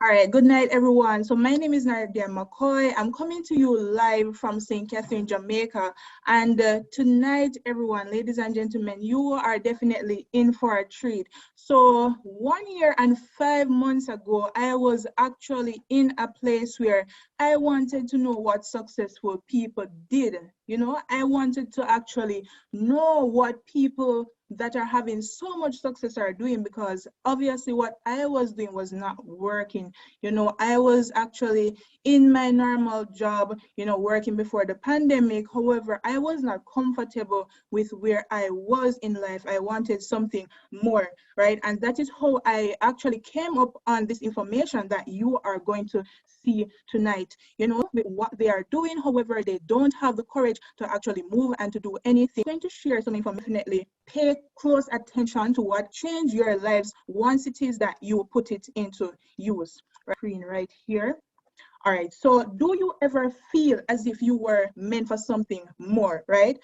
All right, good night, everyone. So my name is Nadia McCoy. I'm coming to you live from St. Catherine, Jamaica. And tonight, everyone, ladies and gentlemen, you are definitely in for a treat. So 1 year and 5 months ago, I was actually in a place where I wanted to know what successful people did. You know, I wanted to actually know what people that are having so much success are doing, because obviously what I was doing was not working. You know, I was actually in my normal job, you know, working before the pandemic. However, I was not comfortable with where I was in life. I wanted something more, right? And that is how I actually came up on this information that you are going to see tonight. You know, with what they are doing, however, they don't have the courage to actually move and to do anything. I'm going to share some information. Definitely pay close attention to what change your lives once it is that you put it into use. Screen right here. All right, so do you ever feel as if you were meant for something more, right?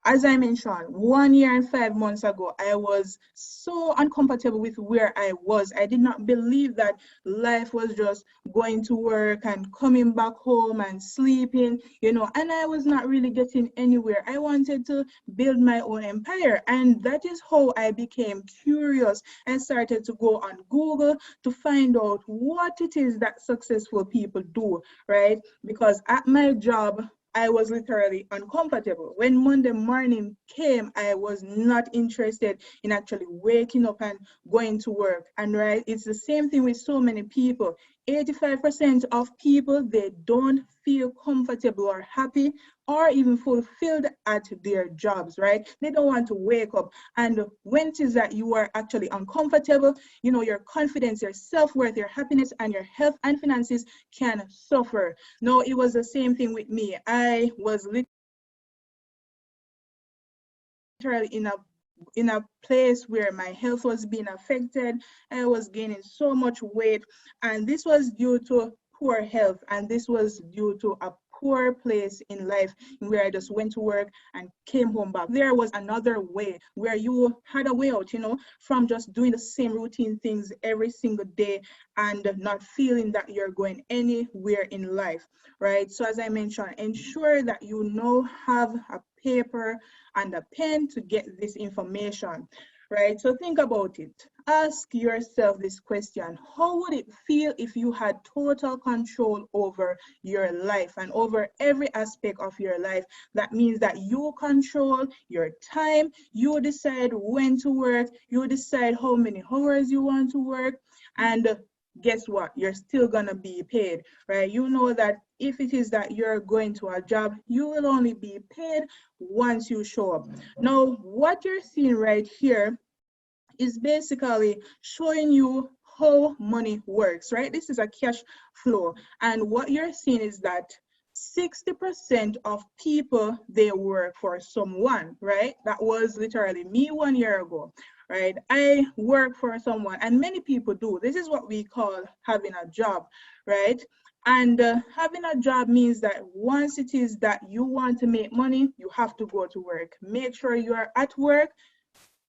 As I mentioned, 1 year and 5 months ago, I was so uncomfortable with where I was. I did not believe that life was just going to work and coming back home and sleeping, you know, and I was not really getting anywhere. I wanted to build my own empire, and that is how I became curious. I started to go on Google to find out what it is that successful people do, right? Because at my job, I was literally uncomfortable. When Monday morning came, I was not interested in actually waking up and going to work. And right, it's the same thing with so many people. 85% of people, they don't feel comfortable or happy or even fulfilled at their jobs, right? They don't want to wake up. And when it is that you are actually uncomfortable, you know, your confidence, your self-worth, your happiness, and your health and finances can suffer. No, it was the same thing with me. I was literally in a place where my health was being affected. I was gaining so much weight, and this was due to poor health, and this was due to a poor place in life where I just went to work and came home back. There was another way where you had a way out, you know, from just doing the same routine things every single day and not feeling that you're going anywhere in life, right? So as I mentioned, ensure that you know, have a paper and a pen to get this information, right? So think about it. Ask yourself this question: how would it feel if you had total control over your life and over every aspect of your life? That means that you control your time, you decide when to work, you decide how many hours you want to work, and guess what? You're still gonna be paid, right? You know that if it is that you're going to a job, you will only be paid once you show up. Now, what you're seeing right here is basically showing you how money works, right? This is a cash flow. And what you're seeing is that 60% of people, they work for someone, right? That was literally me 1 year ago, right? I work for someone, and many people do. This is what we call having a job, right? And having a job means that once it is that you want to make money, you have to go to work. Make sure you are at work,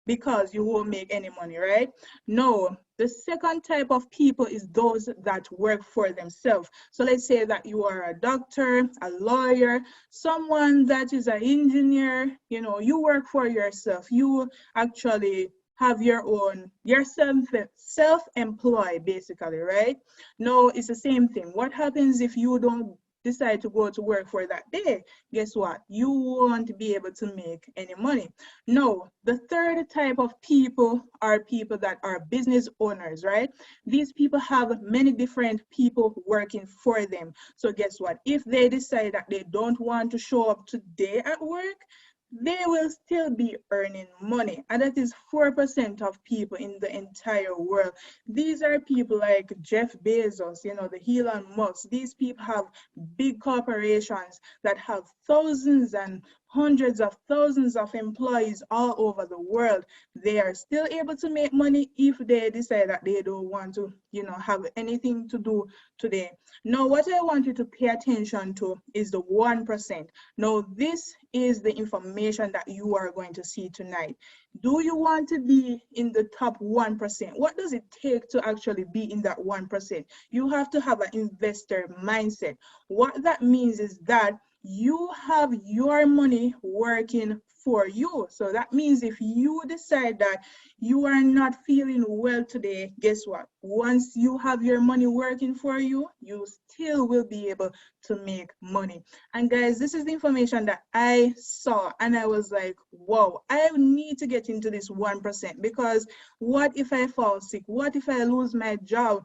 because you won't make any money, right? No, the second type of people is those that work for themselves. So let's say that you are a doctor, a lawyer, someone that is an engineer, you know, you work for yourself. You actually have your own, you're self-employed basically, right? No, it's the same thing. What happens if you don't decide to go to work for that day? Guess what? You won't be able to make any money. No, the third type of people are people that are business owners, right? These people have many different people working for them. So guess what? If they decide that they don't want to show up today at work, they will still be earning money. And that is 4% of people in the entire world. These are people like Jeff Bezos, you know, the Elon Musk. These people have big corporations that have thousands and hundreds of thousands of employees all over the world. They are still able to make money if they decide that they don't want to, have anything to do today. Now, what I want you to pay attention to is the 1%. Now, this is the information that you are going to see tonight. Do you want to be in the top 1%? What does it take to actually be in that 1%? You have to have an investor mindset. What that means is that you have your money working for you. So that means if you decide that you are not feeling well today, guess what? Once you have your money working for you, you still will be able to make money. And guys, this is the information that I saw and I was like, wow, I need to get into this 1% because what if I fall sick? What if I lose my job?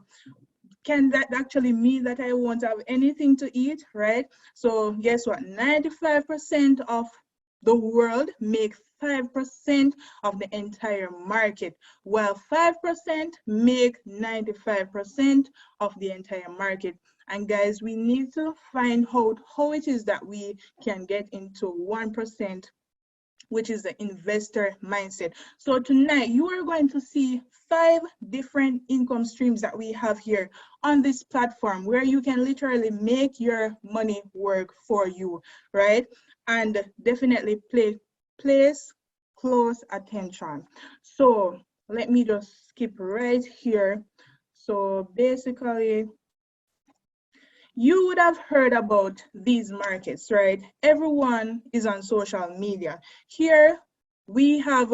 Can that actually mean that I won't have anything to eat, right? So guess what? 95% of the world make 5% of the entire market, while 5% make 95% of the entire market. And guys, we need to find out how it is that we can get into 1%, which is the investor mindset. So tonight you are going to see 5 different income streams that we have here on this platform where you can literally make your money work for you, right? And definitely place close attention. So let me just skip right here. So basically, you would have heard about these markets, right? Everyone is on social media. Here, we have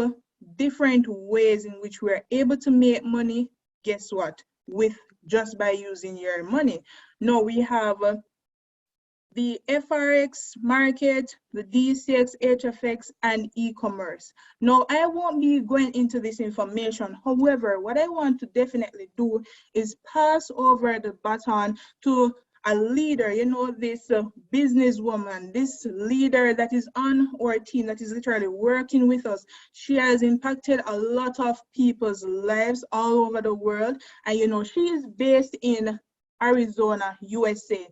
different ways in which we're able to make money. Guess what? Just by using your money. Now we have the FRX market, the DCX, HFX, and e-commerce. Now, I won't be going into this information. However, what I want to definitely do is pass over the baton to a leader, this businesswoman, this leader that is on our team, that is literally working with us. She has impacted a lot of people's lives all over the world. And, she is based in Arizona, USA.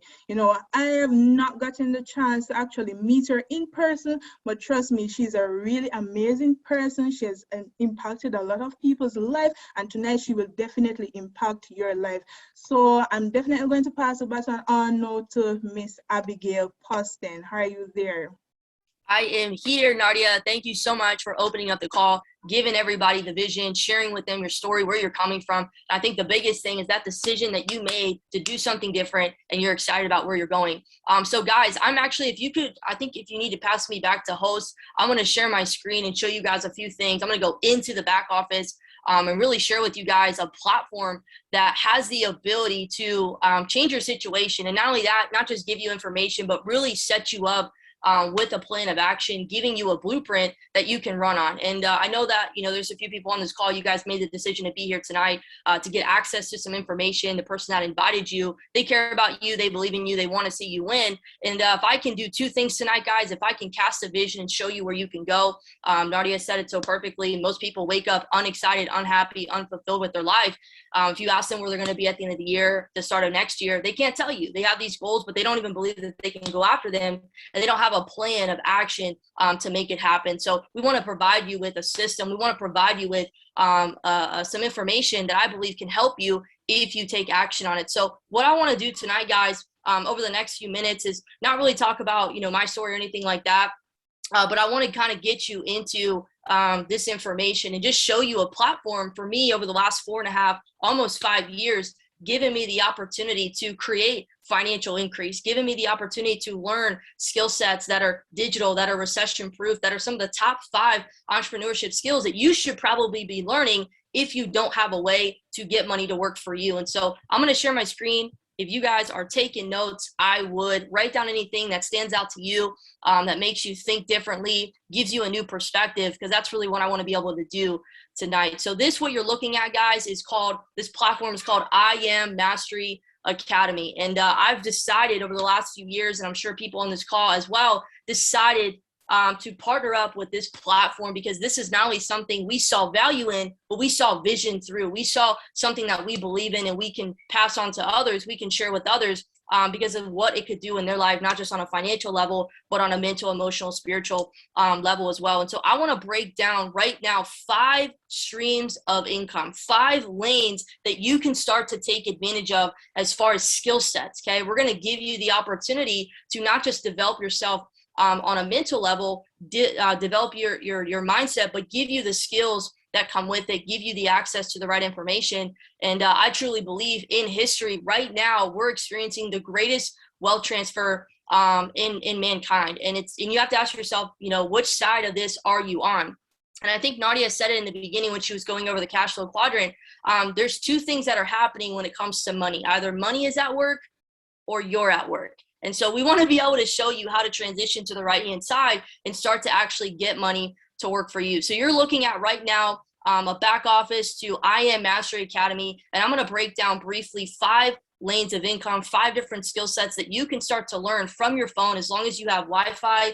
I have not gotten the chance to actually meet her in person, but trust me, she's a really amazing person. She has impacted a lot of people's life, and tonight she will definitely impact your life. So I'm definitely going to pass the baton on now to Miss Abigail Boston. How are you there? I am here, Nadia. Thank you so much for opening up the call, giving everybody the vision, sharing with them your story, where you're coming from. I think the biggest thing is that decision that you made to do something different and you're excited about where you're going. So guys, I'm actually, if you need to pass me back to host, I'm going to share my screen and show you guys a few things. I'm going to go into the back office and really share with you guys a platform that has the ability to change your situation. And not only that, not just give you information, but really set you up with a plan of action, giving you a blueprint that you can run on. And I know that, there's a few people on this call. You guys made the decision to be here tonight to get access to some information. The person that invited you, they care about you. They believe in you. They want to see you win. And if I can do 2 things tonight, guys, if I can cast a vision and show you where you can go, Nadia said it so perfectly. Most people wake up unexcited, unhappy, unfulfilled with their life. If you ask them where they're going to be at the end of the year, the start of next year, they can't tell you. They have these goals, but they don't even believe that they can go after them, and they don't have a plan of action to make it happen. So we want to provide you with a system. We want to provide you with some information that I believe can help you if you take action on it. So what I want to do tonight, guys, over the next few minutes is not really talk about, my story or anything like that. But I want to kind of get you into this information and just show you a platform for me over the last 4.5, almost 5 years, giving me the opportunity to create financial increase, giving me the opportunity to learn skill sets that are digital, that are recession proof, that are some of the top 5 entrepreneurship skills that you should probably be learning if you don't have a way to get money to work for you. And so I'm going to share my screen. If you guys are taking notes, I would write down anything that stands out to you, that makes you think differently, gives you a new perspective, because that's really what I want to be able to do tonight. So what you're looking at, guys, this platform is called IBO Mastery Academy. And I've decided over the last few years, and I'm sure people on this call as well, decided to partner up with this platform, because this is not only something we saw value in, but we saw vision through. We saw something that we believe in and we can pass on to others, we can share with others, because of what it could do in their life, not just on a financial level, but on a mental, emotional, spiritual level as well. And so I want to break down right now 5 streams of income, 5 lanes that you can start to take advantage of as far as skill sets. Okay, we're going to give you the opportunity to not just develop yourself on a mental level, develop your mindset, but give you the skills that come with it, give you the access to the right information. And I truly believe in history right now, we're experiencing the greatest wealth transfer in mankind. And you have to ask yourself, which side of this are you on? And I think Nadia said it in the beginning when she was going over the cash flow quadrant. There's 2 things that are happening when it comes to money. Either money is at work or you're at work. And so we want to be able to show you how to transition to the right-hand side and start to actually get money to work for you. So you're looking at right now a back office to IBO Mastery Academy, and I'm going to break down briefly 5 lanes of income, 5 different skill sets that you can start to learn from your phone. As long as you have Wi-Fi,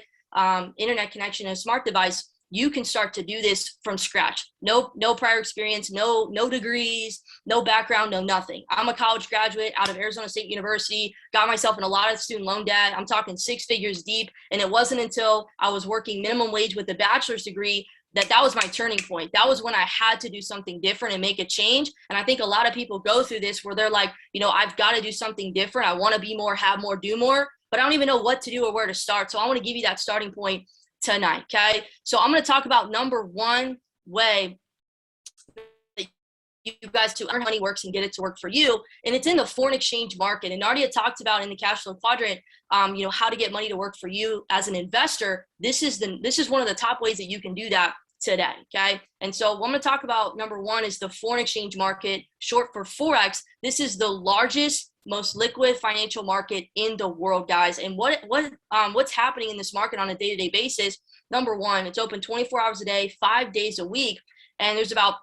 internet connection, and a smart device, you can start to do this from scratch. No prior experience, no degrees, no background, no nothing. I'm a college graduate out of Arizona State University, got myself in a lot of student loan debt. I'm talking 6 figures deep. And it wasn't until I was working minimum wage with a bachelor's degree that was my turning point. That was when I had to do something different and make a change. And I think a lot of people go through this where they're like, I've got to do something different. I want to be more, have more, do more, but I don't even know what to do or where to start. So I want to give you that starting point tonight. Okay. So I'm going to talk about number 1 way that you guys to earn money works and get it to work for you. And it's in the foreign exchange market. And Nadia talked about in the cash flow quadrant, how to get money to work for you as an investor. This is one of the top ways that you can do that today. Okay. And so what I'm going to talk about, number 1, is the foreign exchange market, short for Forex. This is the largest, most liquid financial market in the world, guys. And what's happening in this market on a day-to-day basis? Number 1, it's open 24 hours a day, 5 days a week. And there's about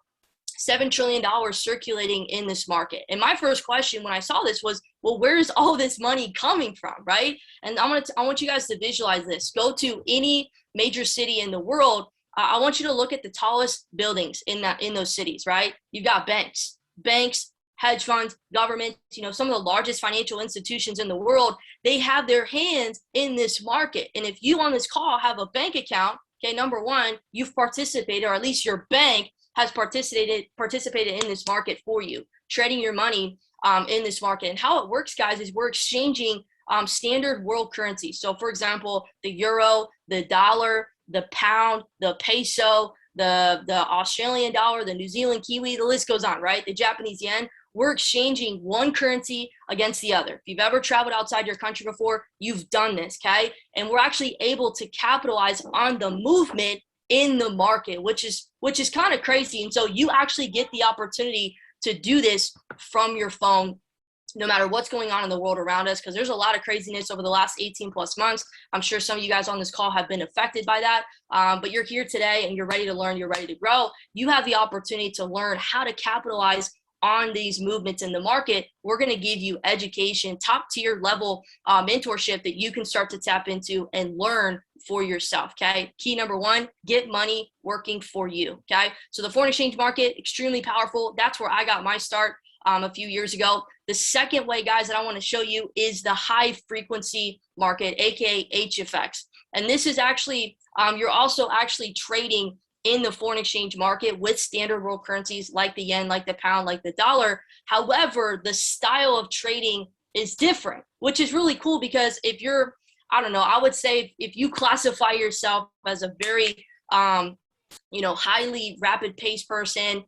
$7 trillion circulating in this market. And my first question when I saw this was, well, where is all this money coming from, right? And I want you guys to visualize this. Go to any major city in the world. I want you to look at the tallest buildings in those cities, right? You've got banks, hedge funds, governments, some of the largest financial institutions in the world. They have their hands in this market. And if you on this call have a bank account, okay, number 1, you've participated, or at least your bank has participated in this market for you, trading your money in this market. And how it works, guys, is we're exchanging standard world currencies. So for example, the euro, the dollar, the pound, the peso, the Australian dollar, the New Zealand kiwi, the list goes on, right? The Japanese yen. We're exchanging one currency against the other. If you've ever traveled outside your country before, you've done this, okay? And we're actually able to capitalize on the movement in the market, which is kind of crazy. And so you actually get the opportunity to do this from your phone, no matter what's going on in the world around us, because there's a lot of craziness over the last 18 plus months. I'm sure some of you guys on this call have been affected by that, but you're here today and you're ready to learn, you're ready to grow. You have the opportunity to learn how to capitalize on these movements in the market. We're going to give you education, top tier level mentorship that you can start to tap into and learn for yourself. Okay. Key number 1, get money working for you. Okay. So the foreign exchange market, extremely powerful. That's where I got my start a few years ago. The second way, guys, that I want to show you is the high frequency market, aka HFX. And this is actually, you're also actually trading in the foreign exchange market with standard world currencies like the yen, like the pound, like the dollar. However, the style of trading is different, which is really cool, because if you're, I would say if you classify yourself as a very, highly rapid pace person,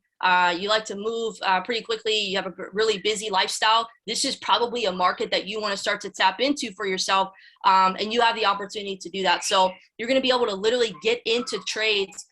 you like to move pretty quickly, you have a really busy lifestyle, this is probably a market that you want to start to tap into for yourself, and you have the opportunity to do that. So you're going to be able to literally get into trades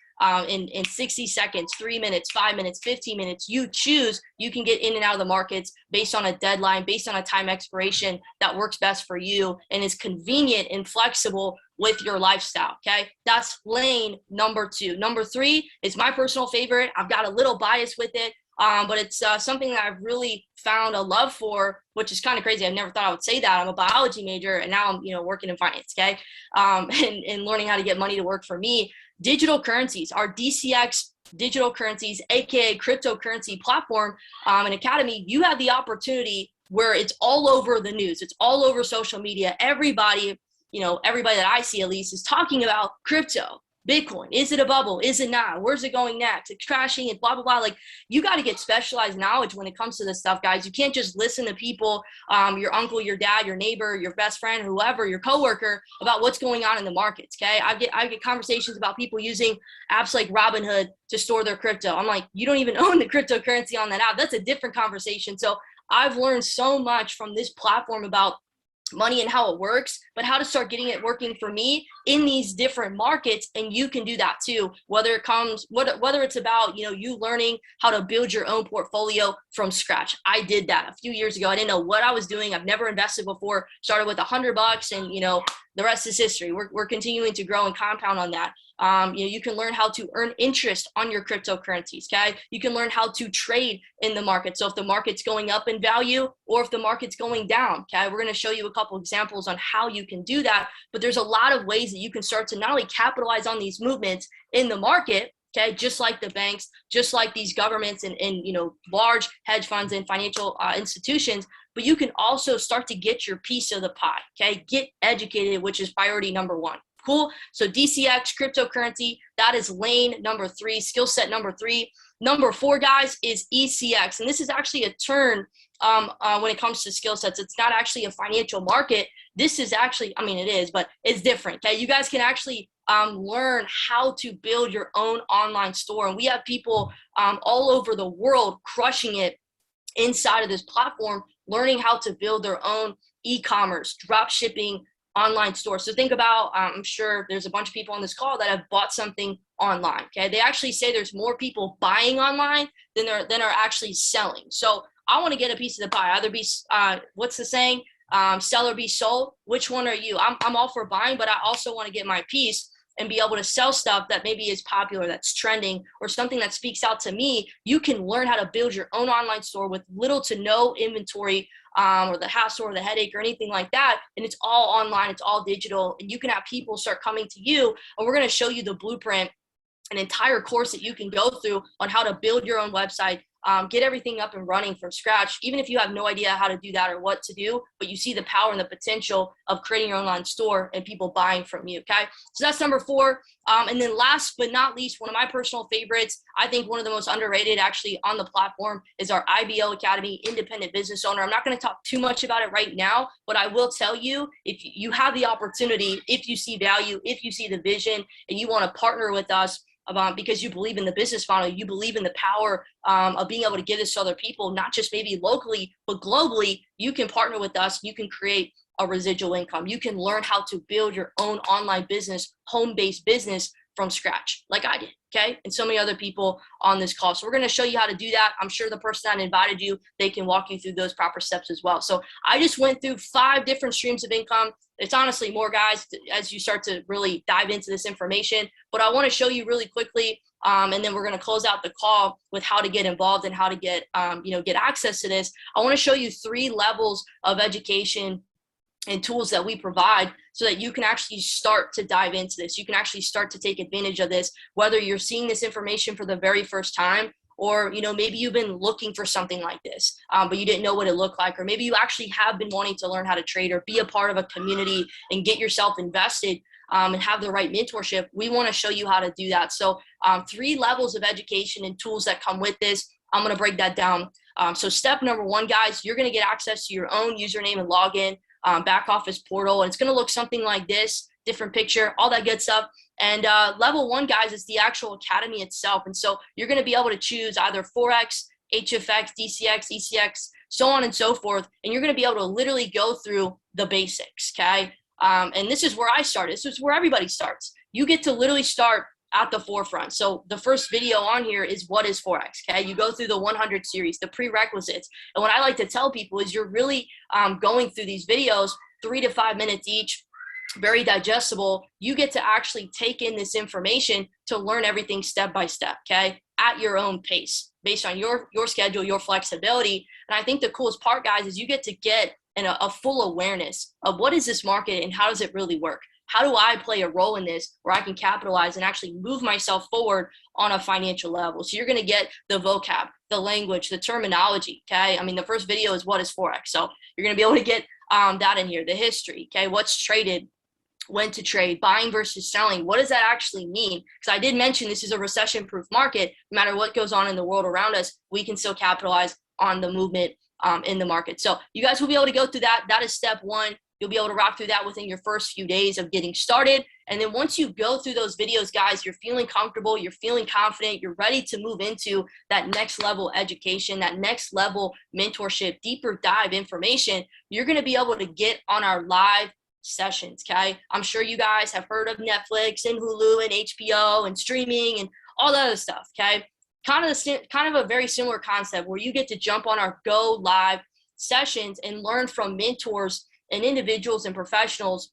in 60 seconds, 3 minutes, 5 minutes, 15 minutes. You choose, you can get in and out of the markets based on a deadline, based on a time expiration that works best for you and is convenient and flexible with your lifestyle. Okay. That's lane number 2. Number 3 is my personal favorite. I've got a little bias with it. But it's something that I've really found a love for, which is kind of crazy. I never thought I would say that. I'm a biology major, and now I'm, working in finance, okay? And learning how to get money to work for me. Digital currencies, our DCX digital currencies, aka cryptocurrency platform and academy, you have the opportunity where it's all over the news, it's all over social media. Everybody that I see at least is talking about crypto. Bitcoin, is it a bubble? Is it not? Where's it going next? It's crashing and blah, blah, blah. Like, you got to get specialized knowledge when it comes to this stuff, guys. You can't just listen to people, your uncle, your dad, your neighbor, your best friend, whoever, your coworker, about what's going on in the markets, okay? I get conversations about people using apps like Robinhood to store their crypto. I'm like, you don't even own the cryptocurrency on that app. That's a different conversation. So I've learned so much from this platform about money and how it works, but how to start getting it working for me in these different markets. And you can do that too, whether it's about, you learning how to build your own portfolio from scratch. I did that a few years ago. I didn't know what I was doing. I've never invested before, started with $100, and the rest is history. We're continuing to grow and compound on that. You can learn how to earn interest on your cryptocurrencies, okay? You can learn how to trade in the market. So if the market's going up in value or if the market's going down, okay? We're going to show you a couple examples on how you can do that, but there's a lot of ways that you can start to not only capitalize on these movements in the market, okay, just like the banks, just like these governments and large hedge funds and financial institutions, but you can also start to get your piece of the pie, okay? Get educated, which is priority number one. Cool. So DCX, cryptocurrency, that is lane number 3, skill set number 3. Number 4, guys, is ECX. And this is actually a turn when it comes to skill sets. It's not actually a financial market. This is actually, it is, but it's different. Okay. You guys can actually learn how to build your own online store. And we have people all over the world crushing it inside of this platform, learning how to build their own e-commerce, drop shipping, online store. So think about, I'm sure there's a bunch of people on this call that have bought something online. Okay. They actually say there's more people buying online than are actually selling. So I want to get a piece of the pie, either be, what's the saying? Sell or be sold. Which one are you? I'm all for buying, but I also want to get my piece and be able to sell stuff that maybe is popular, that's trending, or something that speaks out to me. You can learn how to build your own online store with little to no inventory, or the hassle or the headache or anything like that. And it's all online, it's all digital, and you can have people start coming to you. And we're going to show you the blueprint, an entire course that you can go through on how to build your own website, get everything up and running from scratch, even if you have no idea how to do that or what to do, but you see the power and the potential of creating your online store and people buying from you, okay? So that's number 4. And then last but not least, one of my personal favorites, I think one of the most underrated actually on the platform, is our IBO Academy, Independent Business Owner. I'm not going to talk too much about it right now, but I will tell you, if you have the opportunity, if you see value, if you see the vision, and you want to partner with us, because you believe in the business model, you believe in the power of being able to give this to other people, not just maybe locally, but globally, you can partner with us. You can create a residual income. You can learn how to build your own online business, home-based business from scratch, like I did, okay? And so many other people on this call. So we're going to show you how to do that. I'm sure the person that invited you, they can walk you through those proper steps as well. So I just went through 5 different streams of income. It's honestly more, guys, as you start to really dive into this information. But I want to show you really quickly, and then we're going to close out the call with how to get involved and how to get, get access to this. I want to show you 3 levels of education and tools that we provide so that you can actually start to dive into this. You can actually start to take advantage of this, whether you're seeing this information for the very first time, or maybe you've been looking for something like this, but you didn't know what it looked like, or maybe you actually have been wanting to learn how to trade or be a part of a community and get yourself invested and have the right mentorship. We want to show you how to do that. So 3 levels of education and tools that come with this. I'm going to break that down. So step number 1, guys, you're going to get access to your own username and login, back office portal, and it's going to look something like this, different picture, all that good stuff. And level 1, guys, is the actual academy itself. And so you're going to be able to choose either Forex, HFX, DCX, ECX, so on and so forth. And you're going to be able to literally go through the basics, okay? And this is where I started. This is where everybody starts. You get to literally start at the forefront. So the first video on here is what is Forex, okay? You go through the 100 series, the prerequisites. And what I like to tell people is you're really going through these videos 3 to 5 minutes each. very digestible. You get to actually take in this information to learn everything step by step, okay, at your own pace, based on your schedule, your flexibility. And I think the coolest part, guys, is you get to get a full awareness of what is this market and how does it really work? How do I play a role in this where I can capitalize and actually move myself forward on a financial level? So you're going to get the vocab, the language, the terminology, okay? I mean, the first video is what is Forex. So you're going to be able to get that in here, the history, okay? What's traded, when to trade, buying versus selling. What does that actually mean? Because I did mention this is a recession-proof market. No matter what goes on in the world around us, we can still capitalize on the movement in the market. So you guys will be able to go through that. That is step one. You'll be able to rock through that within your first few days of getting started. And then once you go through those videos, guys, you're feeling comfortable, you're feeling confident, you're ready to move into that next level education, that next level mentorship, deeper dive information. You're going to be able to get on our live sessions, okay? I'm sure you guys have heard of Netflix and Hulu and HBO and streaming and all that other stuff, okay? Kind of a very similar concept where you get to jump on our go live sessions and learn from mentors and individuals and professionals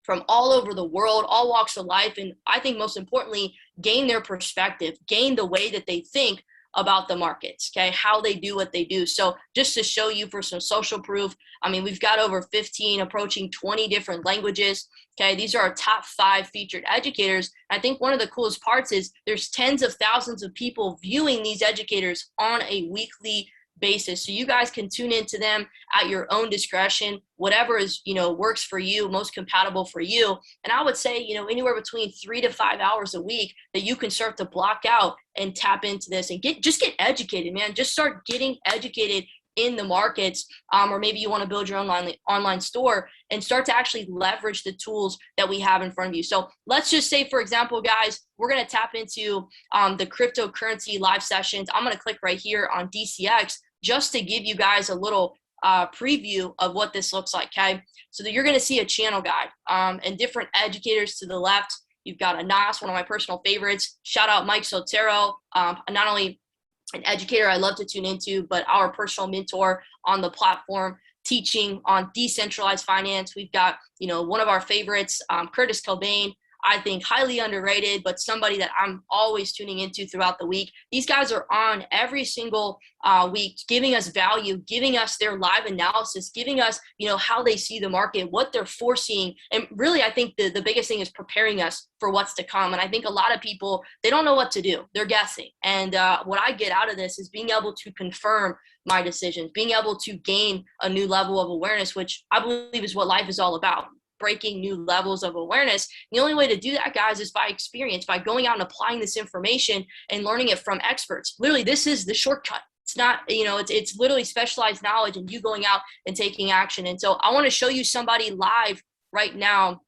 from all over the world, all walks of life, and I think most importantly, gain their perspective, gain the way that they think about the markets, okay, how they do what they do. So just to show you for some social proof, I mean, we've got over 15, approaching 20 different languages, okay? These are our top 5 featured educators. I think one of the coolest parts is there's tens of thousands of people viewing these educators on a weekly basis. So you guys can tune into them at your own discretion, whatever is, works for you, most compatible for you. And I would say, anywhere between 3 to 5 hours a week that you can start to block out and tap into this and just get educated, man. Just start getting educated in the markets, or maybe you want to build your online store and start to actually leverage the tools that we have in front of you. So let's just say, for example, guys, we're going to tap into the cryptocurrency live sessions. I'm going to click right here on DCX just to give you guys a little preview of what this looks like, okay? So that you're going to see a channel guide and different educators to the left. You've got Anas, one of my personal favorites. Shout out Mike Sotero, not only an educator I love to tune into, but our personal mentor on the platform, teaching on decentralized finance. We've got, one of our favorites, Curtis Cobain, I think highly underrated, but somebody that I'm always tuning into throughout the week. These guys are on every single week, giving us value, giving us their live analysis, giving us, how they see the market, what they're foreseeing. And really, I think the biggest thing is preparing us for what's to come. And I think a lot of people, they don't know what to do. They're guessing. And what I get out of this is being able to confirm my decisions, being able to gain a new level of awareness, which I believe is what life is all about. Breaking new levels of awareness. The only way to do that, guys, is by experience, by going out and applying this information and learning it from experts. Literally, this is the shortcut. It's not, it's literally specialized knowledge and you going out and taking action. And so I want to show you somebody live right now.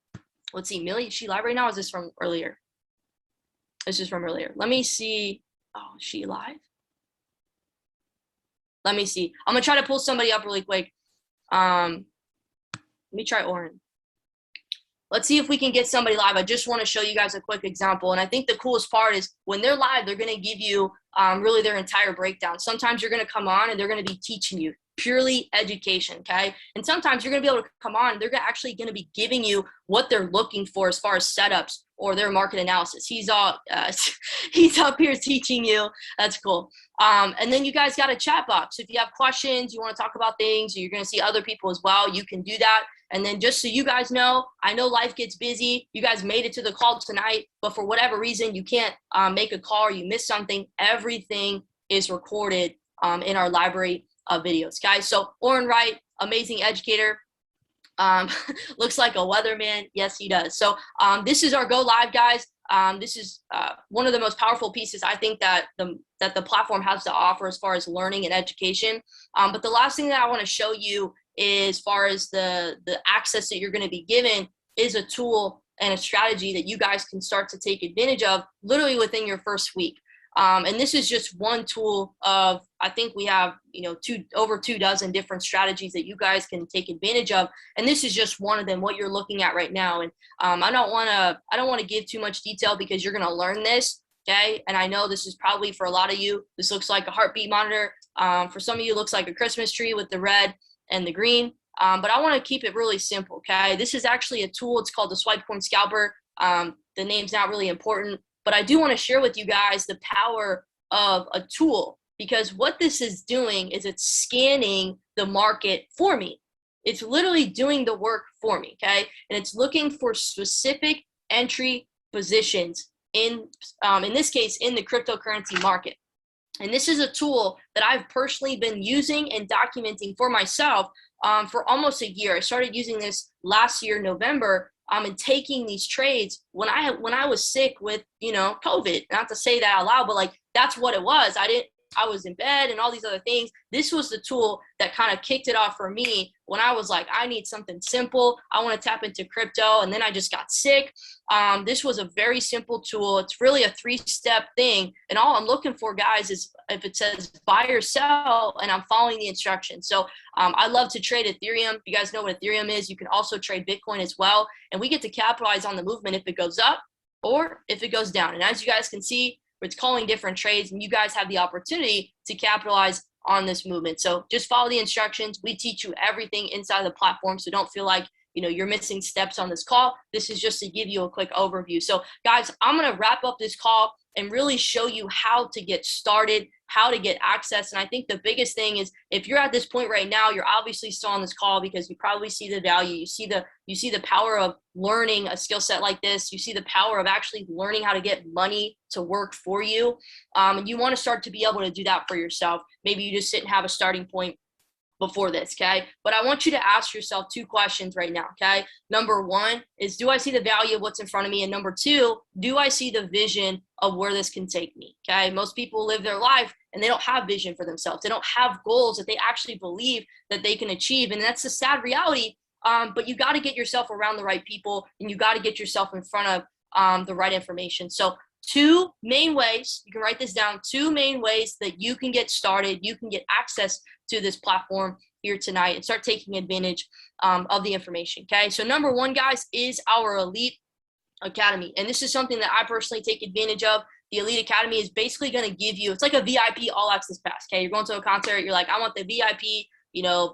Let's see, Millie, is she live right now? Or is this from earlier? This is from earlier. Let me see. Oh, is she live? Let me see. I'm going to try to pull somebody up really quick. Let me try Oren. Let's see if we can get somebody live. I just want to show you guys a quick example. And I think the coolest part is when they're live, they're going to give you really their entire breakdown. Sometimes you're going to come on and they're going to be teaching you purely education, okay? And sometimes you're going to be able to come on and they're actually going to be giving you what they're looking for as far as setups or their market analysis. He's up here teaching you. That's cool. And then you guys got a chat box. If you have questions, you want to talk about things, you're going to see other people as well, you can do that. And then just so you guys know, I know life gets busy. You guys made it to the call tonight, but for whatever reason, you can't make a call or you missed something. Everything is recorded in our library of videos, guys. So Oren Wright, amazing educator. Looks like a weatherman. Yes, he does. So this is our go live, guys. This is one of the most powerful pieces I think that the platform has to offer as far as learning and education. But the last thing that I want to show you as far as the access that you're going to be given is a tool and a strategy that you guys can start to take advantage of literally within your first week. And this is just one tool of, I think we have, over 24 different strategies that you guys can take advantage of. And this is just one of them, what you're looking at right now. And I don't want to give too much detail because you're going to learn this. Okay. And I know this is probably for a lot of you, this looks like a heartbeat monitor. For some of you, it looks like a Christmas tree with the red and the green. but I want to keep it really simple, okay? This is actually a tool. It's called the Swipecoin Scalper. The name's not really important, but I do want to share with you guys the power of a tool, because what this is doing is it's scanning the market for me. It's literally doing the work for me, okay? And it's looking for specific entry positions in this case, in the cryptocurrency market. And this is a tool that I've personally been using and documenting for myself for almost a year. I started using this last year, November, and taking these trades when I was sick with, COVID. Not to say that out loud, but like that's what it was. I was in bed and all these other things. This was the tool that kind of kicked it off for me when I was like, I need something simple. I want to tap into crypto. And then I just got sick. This was a very simple tool. It's really a 3-step thing. And all I'm looking for, guys, is if it says buy or sell, and I'm following the instructions. So I love to trade Ethereum. If you guys know what Ethereum is, you can also trade Bitcoin as well. And we get to capitalize on the movement if it goes up or if it goes down. And as you guys can see, it's calling different trades, and you guys have the opportunity to capitalize on this movement. So just follow the instructions. We teach you everything inside the platform, so don't feel like you're missing steps on this call. This is just to give you a quick overview. So guys, I'm going to wrap up this call and really show you how to get started, how to get access. And I think the biggest thing is, if you're at this point right now, you're obviously still on this call because you probably see the value. You see the power of learning a skill set like this. You see the power of actually learning how to get money to work for you. And you want to start to be able to do that for yourself. Maybe you just didn't have a starting point before this, okay? But I want you to ask yourself 2 questions right now, okay? Number 1 is, do I see the value of what's in front of me? And number 2, do I see the vision of where this can take me, okay? Most people live their life and they don't have vision for themselves. They don't have goals that they actually believe that they can achieve. And that's a sad reality. But you got to get yourself around the right people, and you got to get yourself in front of the right information. So 2 main ways, you can write this down, 2 main ways that you can get started, you can get access to this platform here tonight and start taking advantage of the information, okay? So number 1, guys, is our Elite Academy. And this is something that I personally take advantage of. The Elite Academy is basically going to give you, it's like a VIP all access pass, okay? You're going to a concert, you're like, I want the VIP,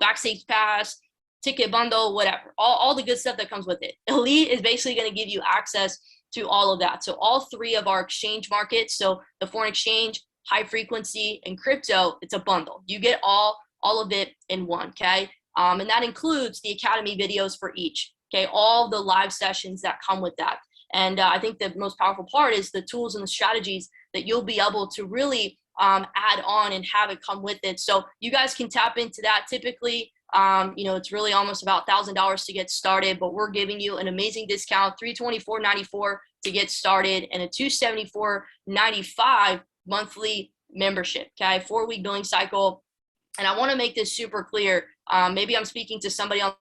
backstage pass, ticket bundle, whatever, all the good stuff that comes with it. Elite is basically going to give you access to all of that. So all 3 of our exchange markets, so the foreign exchange, high frequency, and crypto, it's a bundle. You get all of it in one, okay? And that includes the Academy videos for each, okay? All the live sessions that come with that. And I think the most powerful part is the tools and the strategies that you'll be able to really add on and have it come with it. So you guys can tap into that. Typically, it's really almost about $1,000 to get started, but we're giving you an amazing discount, $324.94 to get started, and a $274.95 monthly membership, okay? 4-week billing cycle. And I want to make this super clear. Maybe I'm speaking to somebody on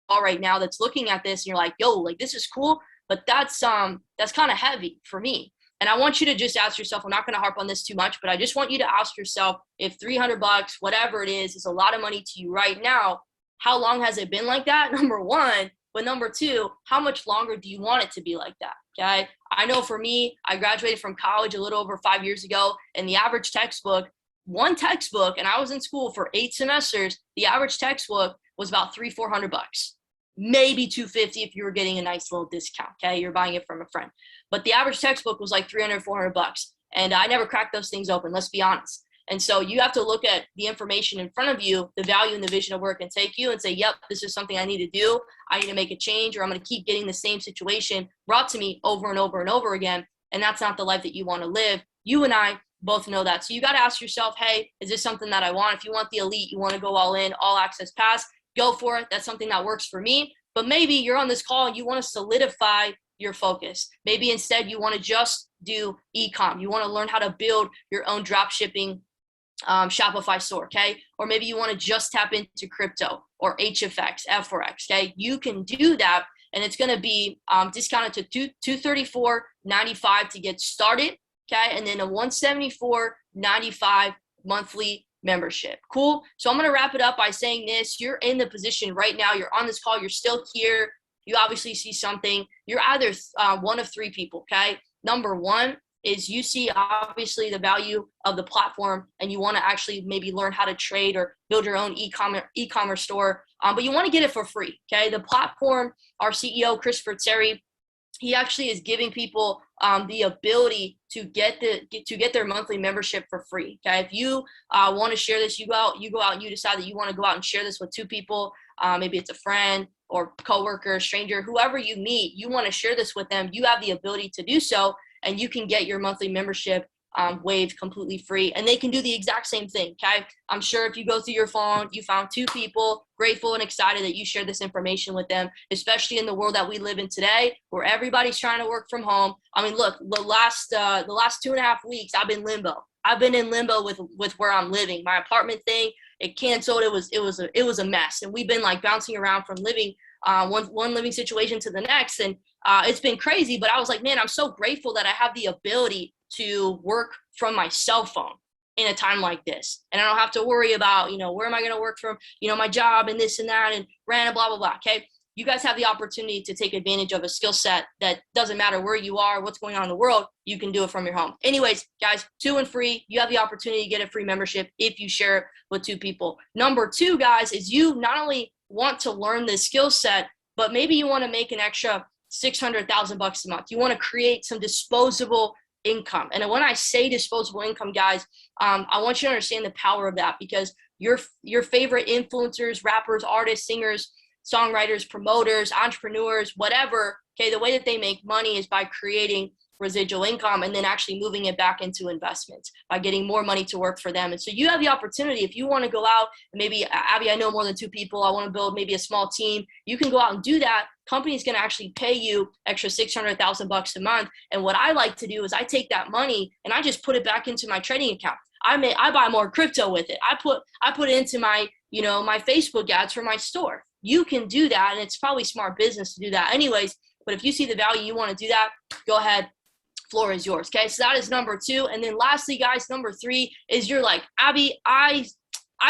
call right now that's looking at this and you're like, yo, like this is cool, but that's kind of heavy for me. And I want you to just ask yourself, I'm not going to harp on this too much, but I just want you to ask yourself, if $300, whatever it is a lot of money to you right now, how long has it been like that? Number 1. But number 2, how much longer do you want it to be like that? Okay. I know for me, I graduated from college a little over 5 years ago, and the average textbook, one textbook, and I was in school for 8 semesters, the average textbook was about $300-400, maybe $250 if you were getting a nice little discount. Okay. You're buying it from a friend, but the average textbook was like $300-400. And I never cracked those things open. Let's be honest. And so you have to look at the information in front of you, the value and the vision of where it can take you, and say, yep, this is something I need to do. I need to make a change, or I'm going to keep getting the same situation brought to me over and over and over again. And that's not the life that you want to live. You and I both know that. So you got to ask yourself, hey, is this something that I want? If you want the elite, you want to go all in, all access pass, go for it. That's something that works for me. But maybe you're on this call and you want to solidify your focus. Maybe instead you want to just do e-com. You want to learn how to build your own drop shipping Shopify store, okay? Or maybe you want to just tap into crypto or HFX, F4X, okay? You can do that, and it's going to be discounted to $234.95 to get started, okay? And then a $174.95 monthly membership. Cool. So I'm going to wrap it up by saying this. You're in the position right now. You're on this call. You're still here. You obviously see something. You're either one of 3 people, okay? Number 1, is you see obviously the value of the platform and you want to actually maybe learn how to trade or build your own e-commerce store, but you want to get it for free, okay? The platform, our CEO, Christopher Terry, he actually is giving people the ability to get their monthly membership for free. Okay, if you want to share this, you go out, you decide that you want to go out and share this with 2 people. Maybe it's a friend or coworker, stranger, whoever you meet. You want to share this with them. You have the ability to do so, and you can get your monthly membership waived completely free, and they can do the exact same thing. Okay, I'm sure if you go through your phone, you found 2 people grateful and excited that you shared this information with them, especially in the world that we live in today, where everybody's trying to work from home. I mean, look, the last 2.5 weeks, I've been limbo. I've been in limbo with where I'm living. My apartment thing, it canceled. It was a mess, and we've been like bouncing around from living one living situation to the next, and it's been crazy. But I was like, man, I'm so grateful that I have the ability to work from my cell phone in a time like this. And I don't have to worry about, where am I going to work from, my job and this and that and random blah, blah, blah. Okay. You guys have the opportunity to take advantage of a skill set that doesn't matter where you are, what's going on in the world, you can do it from your home. Anyways, guys, 2 and free, you have the opportunity to get a free membership if you share it with 2 people. Number 2, guys, is you not only want to learn this skill set, but maybe you want to make an extra $600,000 a month. You want to create some disposable income. And when I say disposable income, guys, I want you to understand the power of that, because your favorite influencers, rappers, artists, singers, songwriters, promoters, entrepreneurs, whatever, okay, the way that they make money is by creating residual income and then actually moving it back into investments by getting more money to work for them. And so you have the opportunity, if you want to go out and maybe, Abby, I know more than 2 people, I want to build maybe a small team, you can go out and do that. Company's going to actually pay you extra $600,000 a month. And what I like to do is I take that money and I just put it back into my trading account. I buy more crypto with it. I put it into my, my Facebook ads for my store. You can do that, and it's probably smart business to do that anyways. But if you see the value, you want to do that, go ahead. Floor is yours. Okay, so that is number 2. And then lastly, guys, number 3 is you're like, Abby, I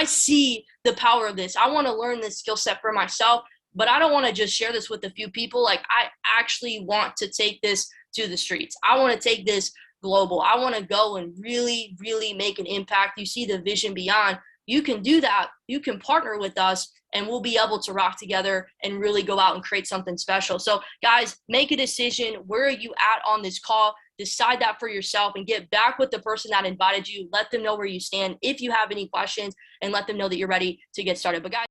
see the power of this. I want to learn this skill set for myself, but I don't want to just share this with a few people. Like, I actually want to take this to the streets. I want to take this global. I want to go and really, really make an impact. You see the vision beyond. You can do that. You can partner with us, and we'll be able to rock together and really go out and create something special. So guys, make a decision. Where are you at on this call? Decide that for yourself and get back with the person that invited you. Let them know where you stand if you have any questions, and let them know that you're ready to get started. But guys,